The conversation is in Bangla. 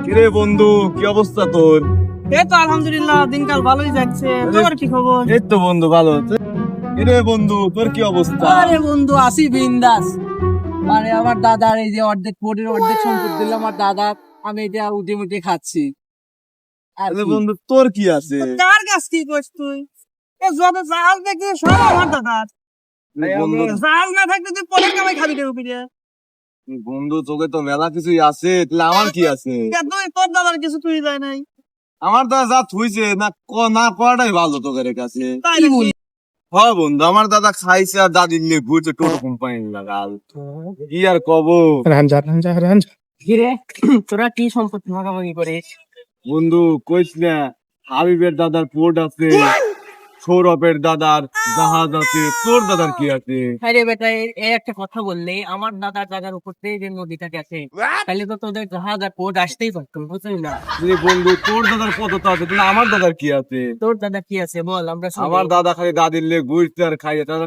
কিরে বন্ধু, কি অবস্থা তোর? এই তো আলহামদুলিল্লাহ, দিনকাল ভালোই যাচ্ছে। তোর কি খবর? এই তো বন্ধু, ভালো। কিরে বন্ধু, তোর কি অবস্থা? আরে বন্ধু, আসি বিন্দাস। মানে আমার দাদার এই যে অর্ধেক কোটির অর্ধেক সম্পত্তি দিল আমার দাদা, আমি এটা উঠে মুটে খাচ্ছি আর তাহলে কি। বন্ধু তোর কি আছে? কার কাছ কি করছ তুই? এ যত জাহাজ দেখি সব আমার দাদার। বন্ধু, জাহাজ না থাকলে তুই পরে কামাই খাবি রে উপরে। বন্ধু তোকে তো মেলা কিছুই আছে, তাহলে আমার কি আছে? তুই তোর দাদার কিছু তুই যায় নাই। আমার দাদা যা থুইছে না করাটাই ভালো তোদের কাছে। তাই নাকি? হ্যাঁ বন্ধু, আমার দাদা খাইছে আর দাদি নিয়ে ঘুরছে টোটো কোম্পানি লাগাল। কি আর কব কিরে, তোরা কি সম্পত্তি ভাগাভাগি করিস? বন্ধু, কইস না। হাবিবের দাদার পোর্ট আছে, সৌরভের দাদার জাহাজ আছে, তোর দাদার কি আছে? আরে বেটা, এই একটা কথা বললে, আমার দাদার জায়গার উপর দিয়ে যে নদীটা গেছে, তাহলে তো তোদের জাহাজ আর পোর্ট আসতেই পারতো, বুঝলি না? বন্ধু, তোর দাদার কত তো আছে, তাহলে আমার দাদার কি আছে? তোর দাদা কি আছে বল, আমরা শুনি। আমার দাদা খালি দাদির লেগে ঘুরতে আর খাইয়ে দাদা।